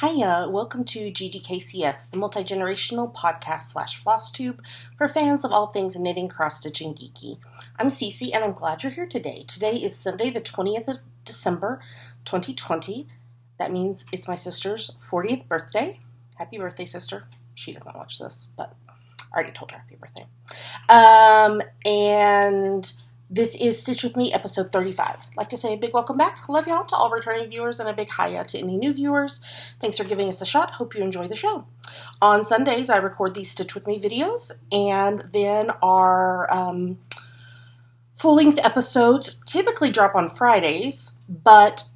Hiya, welcome to GGKCS, the multi-generational podcast slash FlossTube for fans of all things knitting, cross-stitching, geeky. I'm Cece, and I'm glad you're here today. Today is Sunday, the 20th of December, 2020. That means it's my sister's 40th birthday. Happy birthday, sister. She does not watch this, but I already told her happy birthday. And this is Stitch With Me, episode 35. I'd like to say a big welcome back. Love y'all to all returning viewers and a big hiya to any new viewers. Thanks for giving us a shot. Hope you enjoy the show. On Sundays, I record these Stitch With Me videos, and then our full-length episodes typically drop on Fridays, but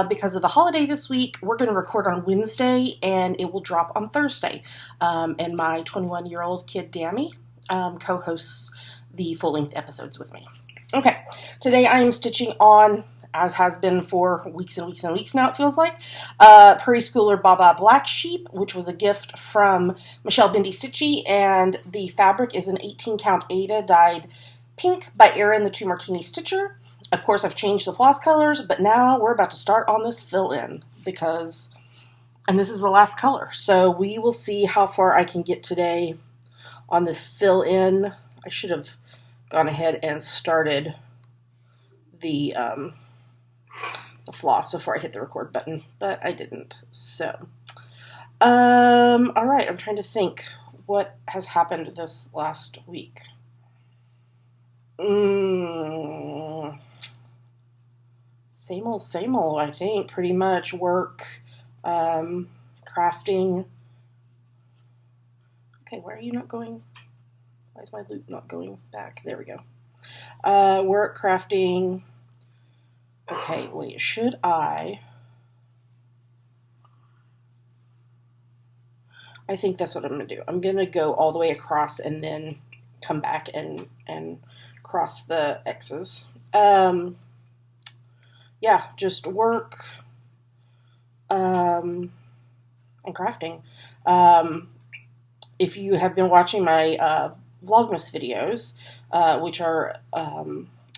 because of the holiday this week, we're going to record on Wednesday, and it will drop on Thursday. And my 21-year-old kid, Dammy, co-hosts the full-length episodes with me. Okay, today I am stitching on, as has been for weeks and weeks and weeks now, it feels like, Preschooler Baba Black Sheep, which was a gift from Michelle Bindi Stitchy, and the fabric is an 18-count Aida dyed pink by Erin the Two Martini Stitcher. Of course, I've changed the floss colors, but now we're about to start on this fill-in, and this is the last color, so we will see how far I can get today on this fill-in. I should have gone ahead and started the floss before I hit the record button, but I didn't. So, all right, I'm trying to think what has happened this last week. Same old, I think. Pretty much work, crafting. Okay, where are you not going? Why is my loop not going back? There we go. Work, crafting. Okay, wait, should I think that's what I'm going to do. I'm going to go all the way across and then come back and cross the X's. Yeah, just work and crafting. If you have been watching my Vlogmas videos, which are,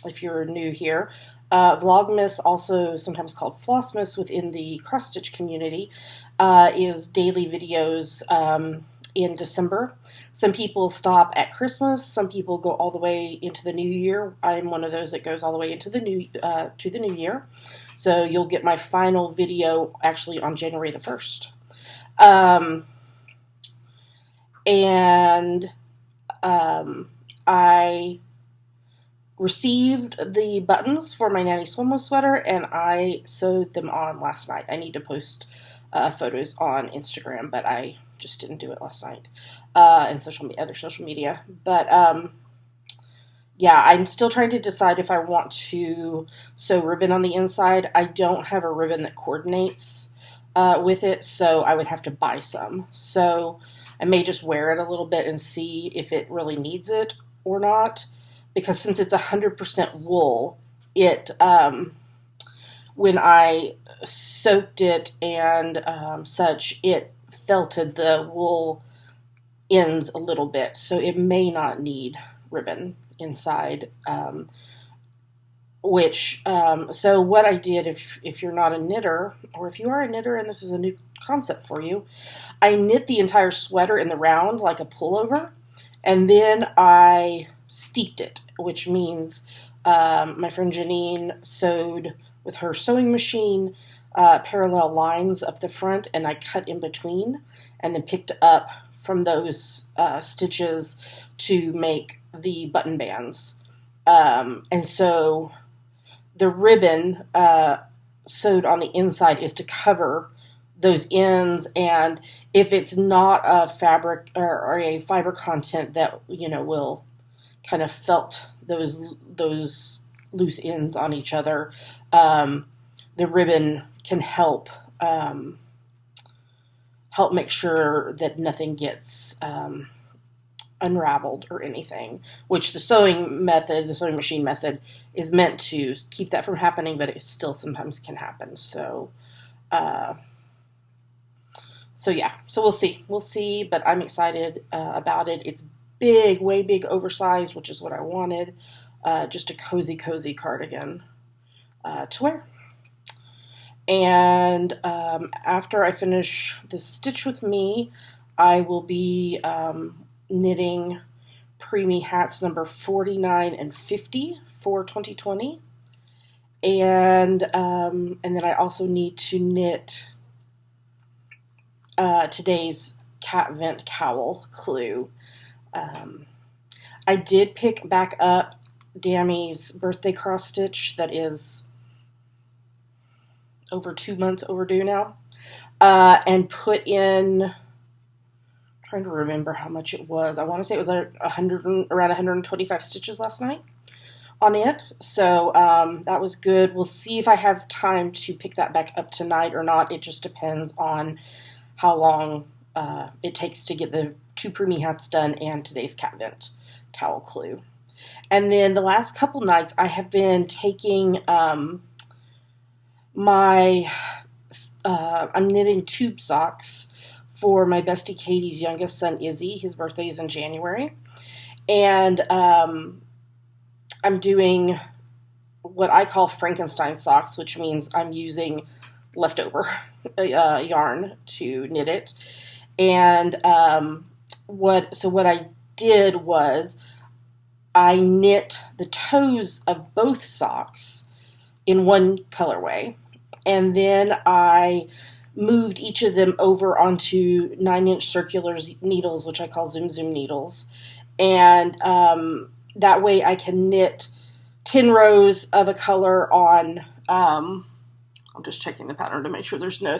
if you're new here, Vlogmas, also sometimes called Flossmas within the cross-stitch community, is daily videos in December. Some people stop at Christmas, some people go all the way into the new year. I'm one of those that goes all the way into the new year. So you'll get my final video actually on January the 1st. I received the buttons for my Nanny Swimmo sweater, and I sewed them on last night. I need to post photos on Instagram, but I just didn't do it last night, and other social media. But yeah, I'm still trying to decide if I want to sew ribbon on the inside. I don't have a ribbon that coordinates with it, so I would have to buy some. So I may just wear it a little bit and see if it really needs it or not, because since it's 100% wool, it when I soaked it and such, it felted the wool ends a little bit, so it may not need ribbon inside. So what I did, if you're not a knitter, or if you are a knitter and this is a new concept for you, I knit the entire sweater in the round like a pullover, and then I steeped it, which means my friend Janine sewed with her sewing machine parallel lines up the front, and I cut in between and then picked up from those stitches to make the button bands. And so the ribbon sewed on the inside is to cover those ends, and if it's not a fabric or a fiber content that, will kind of felt those loose ends on each other, the ribbon can help make sure that nothing gets unraveled or anything, which the sewing machine method is meant to keep that from happening, but it still sometimes can happen. So yeah, so we'll see, but I'm excited about it. It's big, way big, oversized, which is what I wanted. Just a cozy cardigan to wear. And after I finish the Stitch With Me, after I finish the Stitch With Me, I will be knitting preemie hats number 49 and 50 for 2020. And then I also need to knit today's cat vent cowl clue. I did pick back up Dammy's birthday cross stitch that is over 2 months overdue now, and put in, I'm trying to remember how much it was. I want to say it was around 125 stitches last night on it. So that was good. We'll see if I have time to pick that back up tonight or not. It just depends on how long it takes to get the 2 preemie hats done and today's cat vent cowl clue. And then the last couple nights I have been taking I'm knitting tube socks for my bestie Katie's youngest son Izzy. His birthday is in January. And I'm doing what I call Frankenstein socks, which means I'm using leftover yarn to knit it. And what I did was I knit the toes of both socks in one colorway, and then I moved each of them over onto 9-inch circular needles, which I call Zoom Zoom needles, and that way I can knit 10 rows of a color on, I'm just checking the pattern to make sure there's no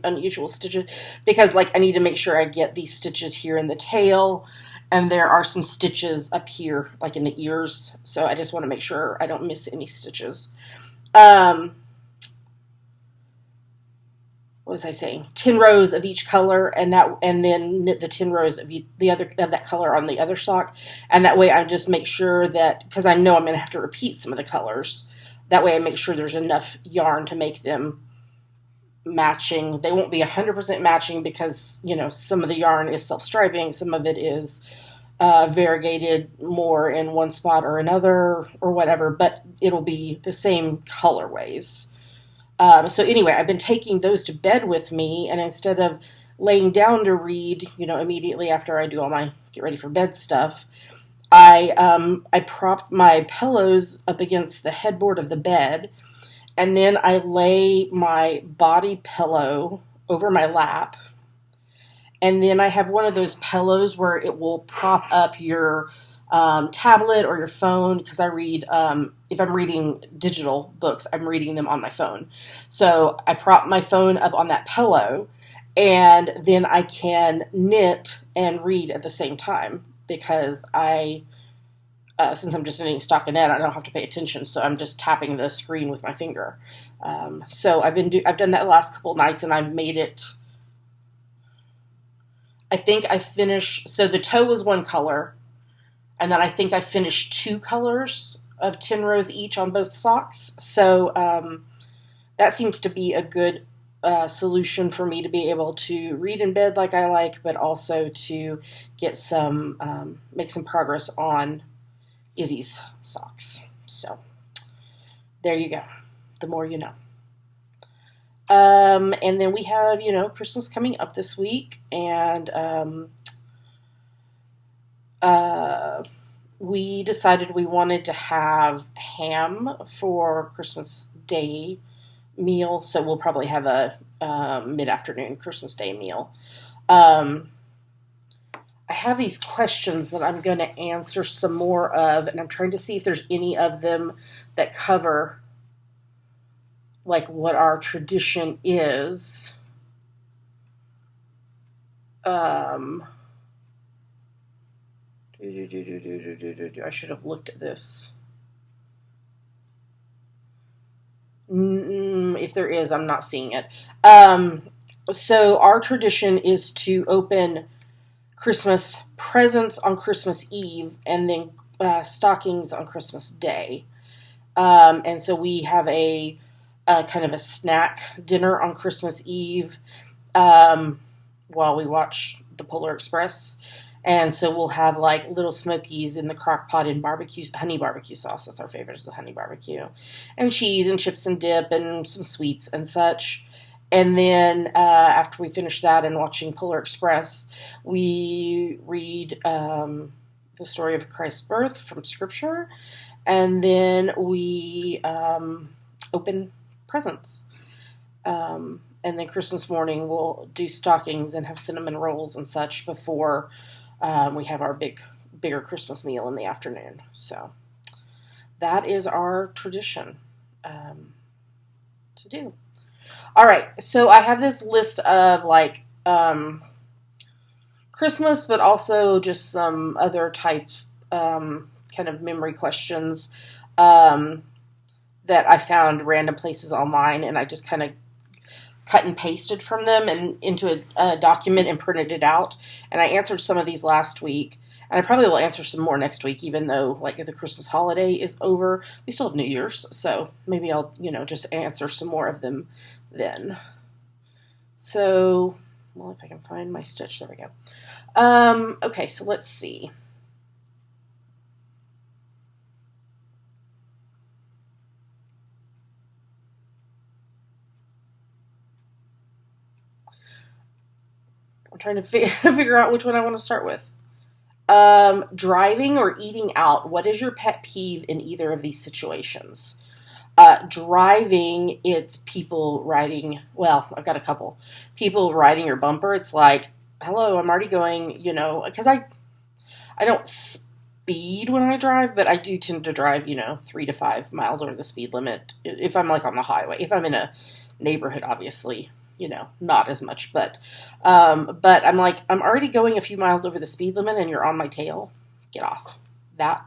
unusual stitches, because like I need to make sure I get these stitches here in the tail, and there are some stitches up here, like in the ears, so I just want to make sure I don't miss any stitches. What was I saying? 10 rows of each color, and then knit the 10 rows of that color on the other sock, and that way I just make sure that, because I know I'm going to have to repeat some of the colors, that way I make sure there's enough yarn to make them matching. They won't be 100% matching because, some of the yarn is self-striping, some of it is variegated more in one spot or another or whatever, but it'll be the same colorways. So anyway, I've been taking those to bed with me, and instead of laying down to read, immediately after I do all my get ready for bed stuff, I propped my pillows up against the headboard of the bed, and then I lay my body pillow over my lap, and then I have one of those pillows where it will prop up your tablet or your phone, because I read, if I'm reading digital books, I'm reading them on my phone. So I prop my phone up on that pillow, and then I can knit and read at the same time, because since I'm just knitting stockinette, I don't have to pay attention, so I'm just tapping the screen with my finger. So I've done that the last couple nights, and I've made it. I think I finished. So the toe was one color, and then I think I finished 2 colors of 10 rows each on both socks. So that seems to be a good solution for me to be able to read in bed like I like, but also to get make some progress on Izzy's socks. So there you go. The more you know. And then we have, Christmas coming up this week, and we decided we wanted to have ham for Christmas Day meal, so we'll probably have a mid-afternoon Christmas Day meal. I have these questions that I'm going to answer some more of, and I'm trying to see if there's any of them that cover like what our tradition is. I should have looked at this. If there is, I'm not seeing it. So our tradition is to open Christmas presents on Christmas Eve, and then stockings on Christmas Day. And so we have a kind of a snack dinner on Christmas Eve while we watch the Polar Express. And so we'll have like little smokies in the crock pot in honey barbecue sauce. That's our favorite, is the honey barbecue. And cheese and chips and dip and some sweets and such. And then after we finish that and watching Polar Express, we read the story of Christ's birth from Scripture. And then we open presents. And then Christmas morning we'll do stockings and have cinnamon rolls and such before we have our bigger Christmas meal in the afternoon. So that is our tradition to do. All right, so I have this list of like Christmas, but also just some other type kind of memory questions that I found random places online, and I just kind of cut and pasted from them and into a document and printed it out. And I answered some of these last week, and I probably will answer some more next week, even though like the Christmas holiday is over. We still have New Year's, so maybe I'll just answer some more of them then. So, well, if I can find my stitch, there we go. Okay, so let's see. I'm trying to figure out which one I want to start with. Driving or eating out. What is your pet peeve in either of these situations? Driving, it's people riding, well, I've got a couple. People riding your bumper. It's like, hello, I'm already going, because I don't speed when I drive, but I do tend to drive, 3 to 5 miles over the speed limit if I'm like on the highway. If I'm in a neighborhood, obviously, not as much, but I'm like, I'm already going a few miles over the speed limit and you're on my tail. Get off. That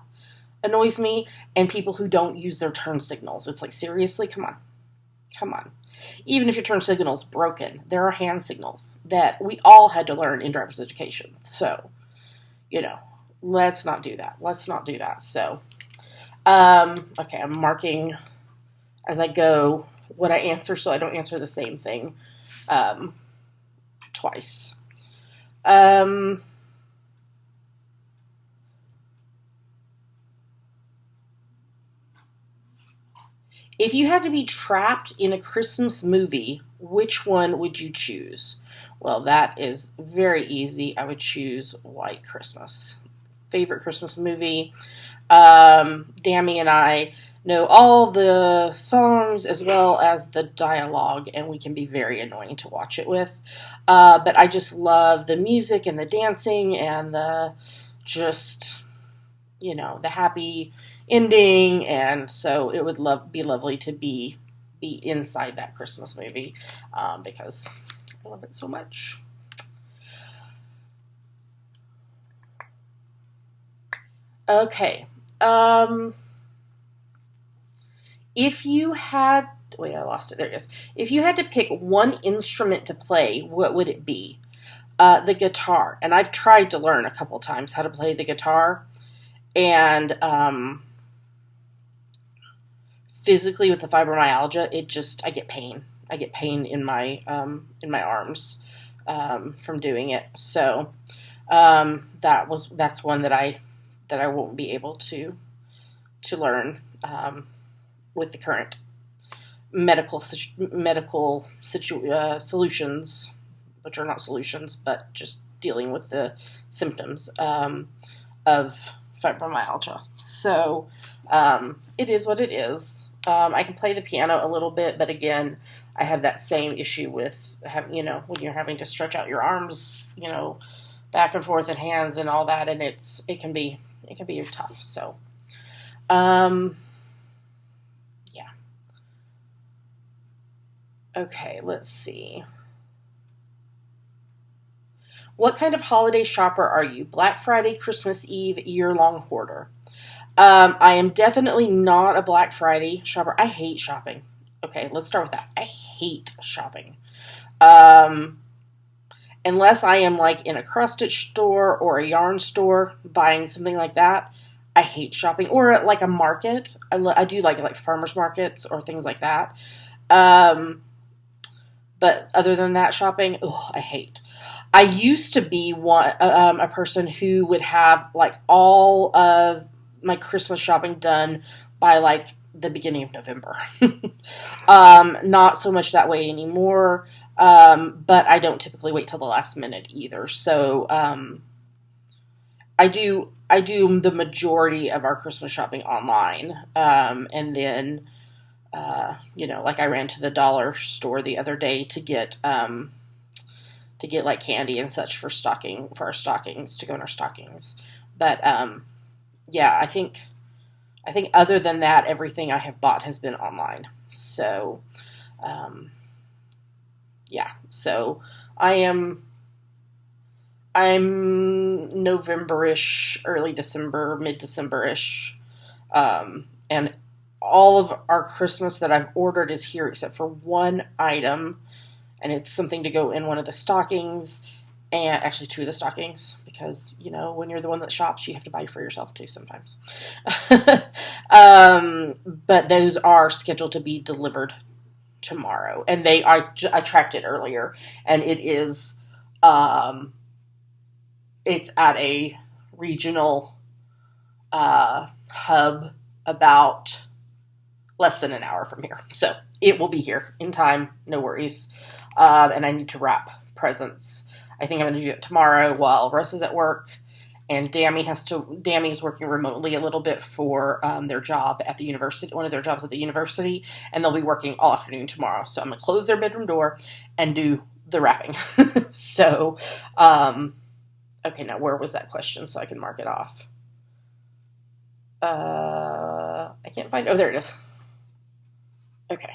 annoys me. And people who don't use their turn signals. It's like, seriously, come on. Even if your turn signal is broken, there are hand signals that we all had to learn in driver's education. So, let's not do that. So, okay, I'm marking as I go what I answer so I don't answer the same thing twice. If you had to be trapped in a Christmas movie, which one would you choose? Well, that is very easy. I would choose White Christmas. Favorite Christmas movie. Dammy and I know all the songs as well as the dialogue, and we can be very annoying to watch it with. But I just love the music and the dancing and the just, the happy ending, and so it would be lovely to be inside that Christmas movie because I love it so much. Okay. If you had... Wait, I lost it. There it is. If you had to pick one instrument to play, what would it be? The guitar. And I've tried to learn a couple times how to play the guitar. And physically with the fibromyalgia, I get pain. I get pain in my arms from doing it. So that's one that I won't be able to learn with the current medical solutions, which are not solutions, but just dealing with the symptoms of fibromyalgia. So it is what it is. I can play the piano a little bit, but again, I have that same issue with having, when you're having to stretch out your arms, back and forth and hands and all that, and it can be tough. So, yeah. Okay, let's see. What kind of holiday shopper are you? Black Friday, Christmas Eve, year-long hoarder? I am definitely not a Black Friday shopper. I hate shopping. Okay, let's start with that. I hate shopping. Unless I am like in a cross-stitch store or a yarn store buying something like that, I hate shopping. Or at like a market. I do like farmers markets or things like that. But other than that, shopping, I hate. I used to be a person who would have like all of my Christmas shopping done by like the beginning of November. Not so much that way anymore, but I don't typically wait till the last minute either. So I do the majority of our Christmas shopping online, and then like I ran to the dollar store the other day to get like candy and such for our stockings to go in our stockings. But yeah, I think other than that, everything I have bought has been online. So yeah, so I am I'm November-ish, early December, mid-December-ish, and all of our Christmas that I've ordered is here except for one item, and it's something to go in one of the stockings, and actually two of the stockings, because, when you're the one that shops, you have to buy for yourself too sometimes. But those are scheduled to be delivered tomorrow, and I tracked it earlier, and it's at a regional hub about less than an hour from here. So it will be here in time, no worries. And I need to wrap presents. I think I'm going to do it tomorrow while Russ is at work. And Dammy's working remotely a little bit for their job at the university, one of their jobs at the university, and they'll be working all afternoon tomorrow. So I'm going to close their bedroom door and do the wrapping. So, okay, now where was that question so I can mark it off? I can't find, oh, there it is. Okay.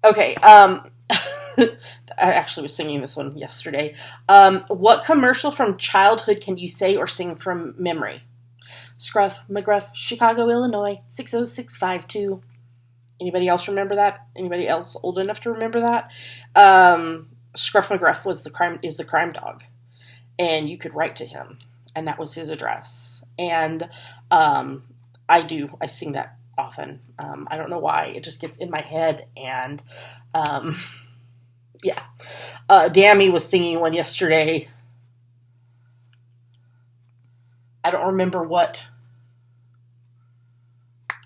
Okay, I actually was singing this one yesterday. What commercial from childhood can you say or sing from memory? Scruff, McGruff, Chicago, Illinois, 60652. Anybody else remember that? Anybody else old enough to remember that? Scruff McGruff is the crime dog, and you could write to him, and that was his address. And I sing that often. I don't know why, it just gets in my head, and yeah. Dammy was singing one yesterday. I don't remember what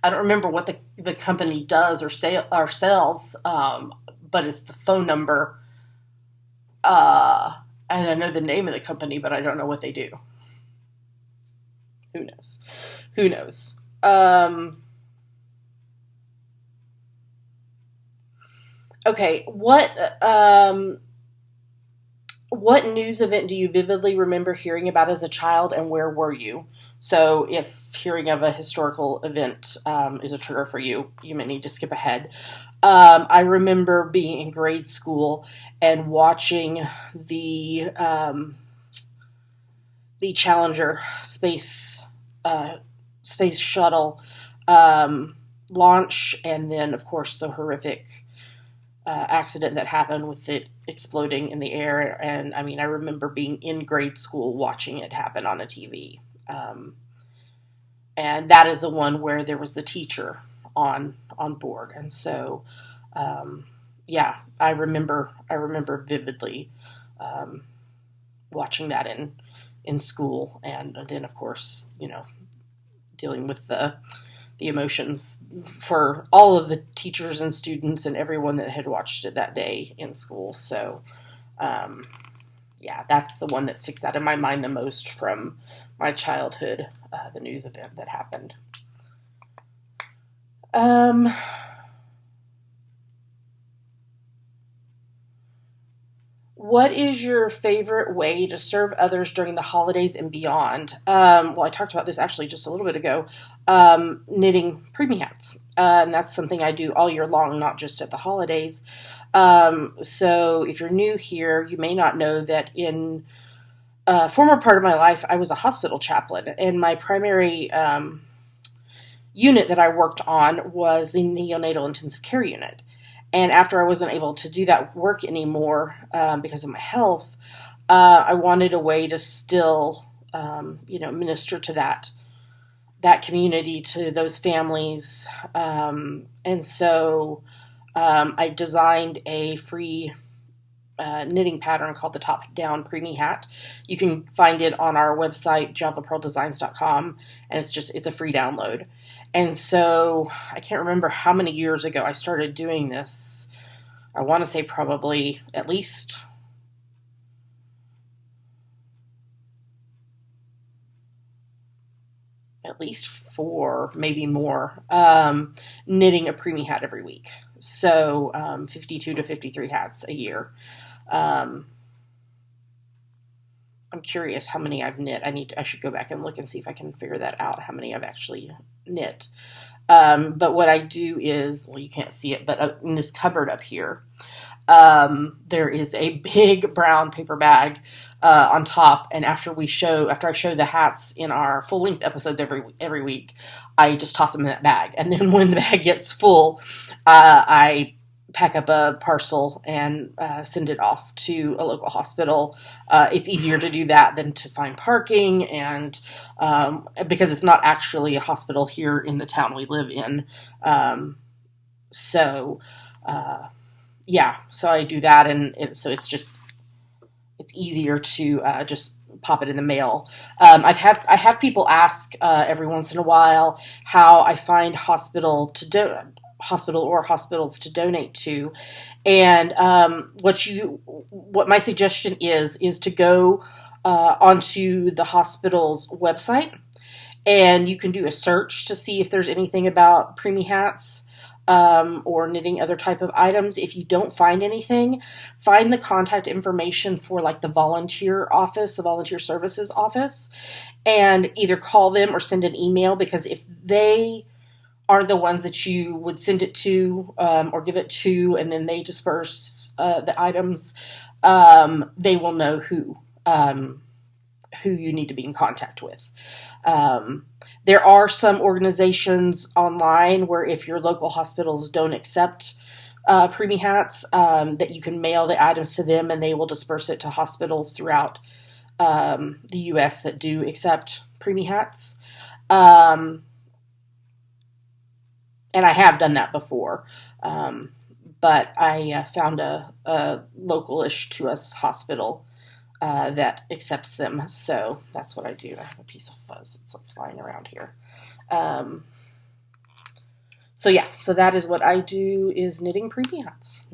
the company does or sells, but it's the phone number. And I know the name of the company, but I don't know what they do. Who knows? Okay, what news event do you vividly remember hearing about as a child, and where were you? So if hearing of a historical event is a trigger for you, you may need to skip ahead. I remember being in grade school and watching the Challenger space shuttle launch, and then, of course, the horrific accident that happened with it exploding in the air. And I mean, I remember being in grade school watching it happen on a TV. And that is the one where there was the teacher on board. And so, yeah, I remember vividly watching that in school, and then, of course, dealing with the emotions for all of the teachers and students and everyone that had watched it that day in school. So, yeah, that's the one that sticks out in my mind the most from my childhood, the news event that happened. What is your favorite way to serve others during the holidays and beyond? Well, I talked about this actually just a little bit ago. Knitting preemie hats. And that's something I do all year long, not just at the holidays. So if you're new here, you may not know that in a former part of my life, I was a hospital chaplain. And my primary unit that I worked on was the neonatal intensive care unit. And after I wasn't able to do that work anymore because of my health, I wanted a way to still, minister to that community, to those families. And so I designed a free knitting pattern called the Top Down Preemie Hat. You can find it on our website, javapearldesigns.com, and it's a free download. And so I can't remember how many years ago I started doing this. I want to say probably at least 4, maybe more, knitting a preemie hat every week. So 52 to 53 hats a year. I'm curious how many I've knit. I should go back and look and see if I can figure that out, how many I've actually knit. But what I do is, well, you can't see it, but in this cupboard up here, there is a big brown paper bag on top, and after I show the hats in our full length episodes every week, I just toss them in that bag, and then when the bag gets full, I pack up a parcel and send it off to a local hospital. It's easier to do that than to find parking, and because it's not actually a hospital here in the town we live in. So I do that, and it's easier to just pop it in the mail. I have people ask every once in a while how I find hospital or hospitals to donate to, and what my suggestion is to go onto the hospital's website, and you can do a search to see if there's anything about preemie hats or knitting other type of items. If you don't find anything, find the contact information for like the volunteer services office, and either call them or send an email, because if they are the ones that you would send it to or give it to, and then they disperse the items, they will know who you need to be in contact with. There are some organizations online where if your local hospitals don't accept preemie hats, that you can mail the items to them, and they will disperse it to hospitals throughout the U.S. that do accept preemie hats. And I have done that before, but I found a local-ish to us hospital that accepts them, so that's what I do. I have a piece of fuzz that's flying around here. So that is what I do, is knitting preemie hats.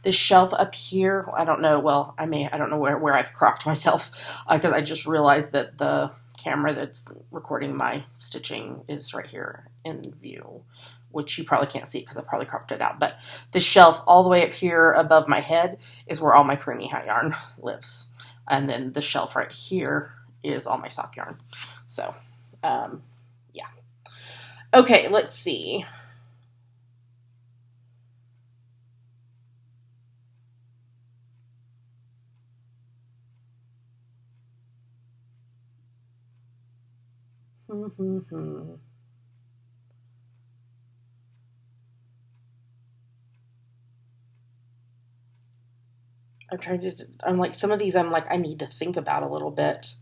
This shelf up here, I don't know where I've cropped myself, because I just realized that the camera that's recording my stitching is right here in view, which you probably can't see because I probably cropped it out. But this shelf all the way up here above my head is where all my preemie hat yarn lives. And then the shelf right here is all my sock yarn. So, yeah. Okay, let's see. I'm like, some of these I'm like, I need to think about a little bit.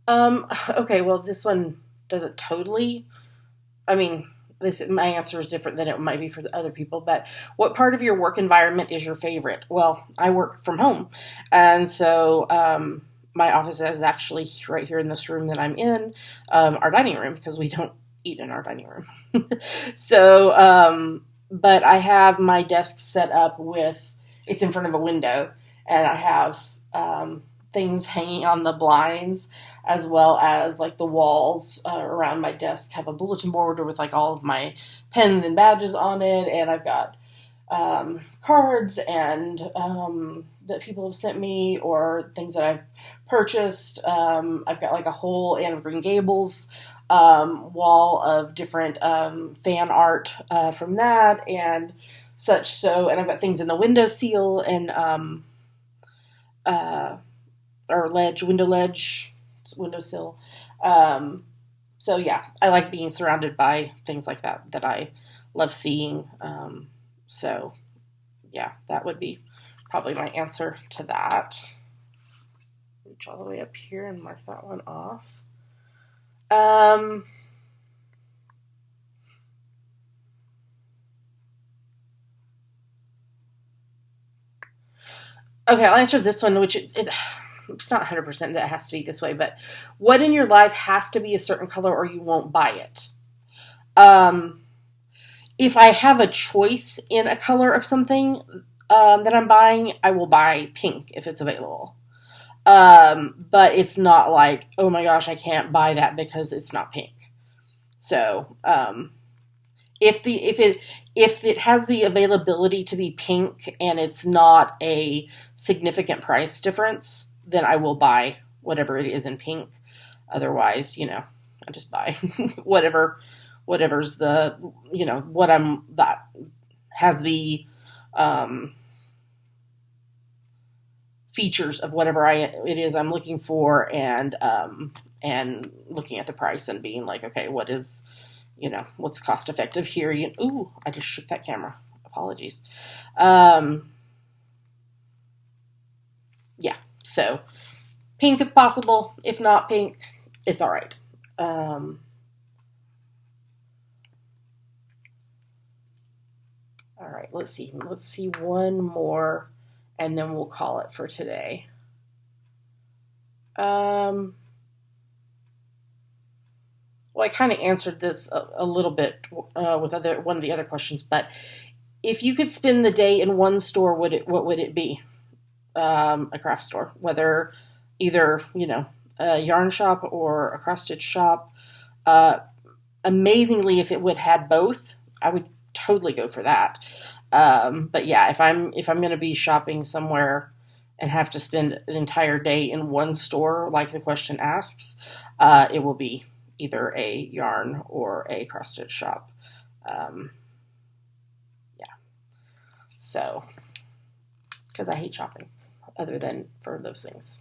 Okay, well, this one doesn't totally, I mean, my answer is different than it might be for other people, but what part of your work environment is your favorite? Well, I work from home, and so my office is actually right here in this room that I'm in, our dining room, because we don't eat in our dining room. So, but I have my desk set up it's in front of a window, and I have things hanging on the blinds, as well as like the walls around my desk have a bulletin board with like all of my pens and badges on it, and I've got cards and that people have sent me, or things that I've purchased. I've got like a whole Anne of Green Gables wall of different fan art from that and such. So, and I've got things in the windowsill and windowsill. So yeah, I like being surrounded by things like that I love seeing. So yeah, that would be probably my answer to that. reach all the way up here and mark that one off. Okay, I'll answer this one, which it's not 100% that it has to be this way, but what in your life has to be a certain color or you won't buy it? If I have a choice in a color of something that I'm buying, I will buy pink if it's available. But it's not like, oh my gosh, I can't buy that because it's not pink. So, if it has the availability to be pink and it's not a significant price difference, then I will buy whatever it is in pink. Otherwise, I just buy whatever's the, that has the features of whatever it is I'm looking for, and looking at the price and being like, okay, what is, what's cost effective here? Ooh, I just shook that camera. Apologies. Yeah, so pink if possible. If not pink, it's all right. All right, let's see. Let's see one more, and then we'll call it for today. Well, I kind of answered this a little bit with one of the other questions, but if you could spend the day in one store, what would it be? A craft store, whether either, a yarn shop or a cross stitch shop. Amazingly, if it had both, I would totally go for that. But yeah, if I'm going to be shopping somewhere and have to spend an entire day in one store, like the question asks, it will be either a yarn or a cross stitch shop. Yeah. So, because I hate shopping, other than for those things.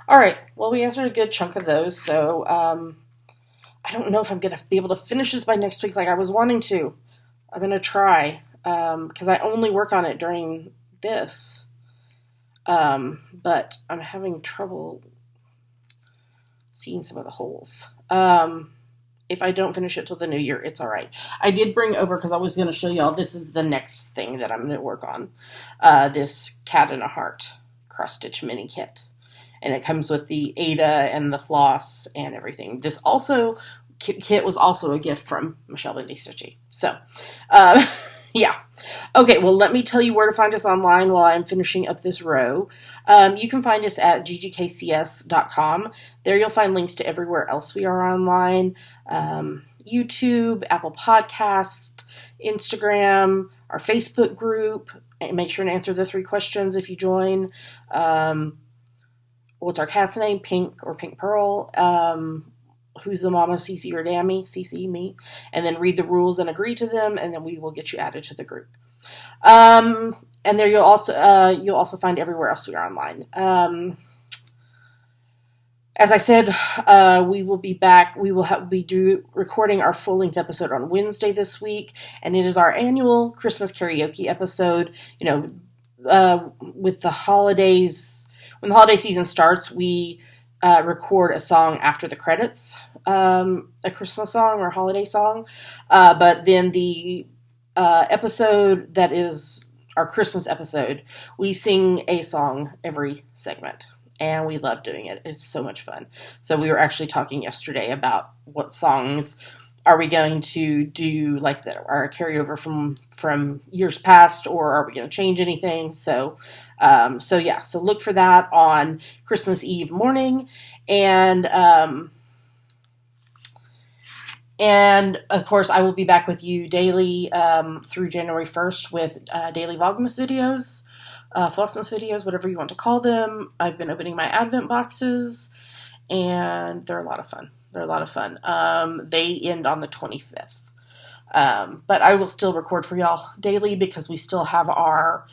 All right. Well, we answered a good chunk of those. So, I don't know if I'm going to be able to finish this by next week like I was wanting to. I'm going to try, because I only work on it during this. But I'm having trouble seeing some of the holes. If I don't finish it till the new year, it's all right. I did bring over, because I was going to show y'all, this is the next thing that I'm going to work on. This Cat and a Heart cross-stitch mini kit. And it comes with the Ada and the floss and everything. This kit was also a gift from Michelle Bendy Stitchy. So, yeah. Okay, well, let me tell you where to find us online while I'm finishing up this row. You can find us at ggkcs.com. There you'll find links to everywhere else we are online. YouTube, Apple Podcasts, Instagram, our Facebook group. And make sure to answer the 3 questions if you join. What's our cat's name? Pink or Pink Pearl. Who's the mama, Cece or Dammy? Cece, me. And then read the rules and agree to them, and then we will get you added to the group. And there you'll also find everywhere else we are online. As I said, we will be back. We will be recording our full-length episode on Wednesday this week, and it is our annual Christmas karaoke episode. With the holidays, when the holiday season starts, we record a song after the credits, a Christmas song or holiday song. But then the episode that is our Christmas episode, we sing a song every segment. And we love doing it. It's so much fun. So we were actually talking yesterday about what songs are we going to do, like that are a carryover from years past, or are we going to change anything? So look for that on Christmas Eve morning, and of course I will be back with you daily through January 1st with daily Vlogmas videos, Flossmas videos, whatever you want to call them. I've been opening my Advent boxes, and they're a lot of fun. They end on the 25th. But I will still record for y'all daily, because we still have our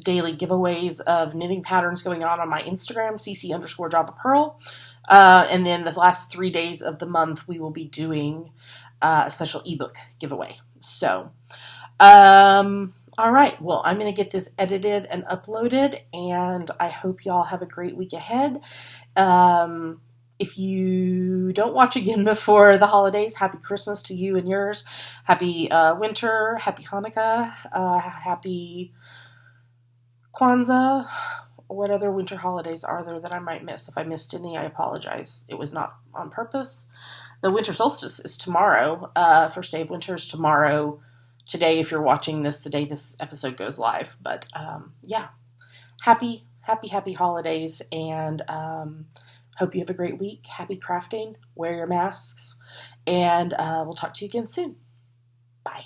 daily giveaways of knitting patterns going on my Instagram, cc_drop-a-pearl. And then the last 3 days of the month, we will be doing a special ebook giveaway. So, All right. Well, I'm going to get this edited and uploaded, and I hope y'all have a great week ahead. If you don't watch again before the holidays, happy Christmas to you and yours. Happy winter. Happy Hanukkah. Happy Kwanzaa. What other winter holidays are there that I might miss? If I missed any, I apologize. It was not on purpose. The winter solstice is tomorrow. First day of winter is tomorrow. Today, if you're watching this, the day this episode goes live. But yeah, happy holidays, and hope you have a great week. Happy crafting. Wear your masks, and we'll talk to you again soon. Bye.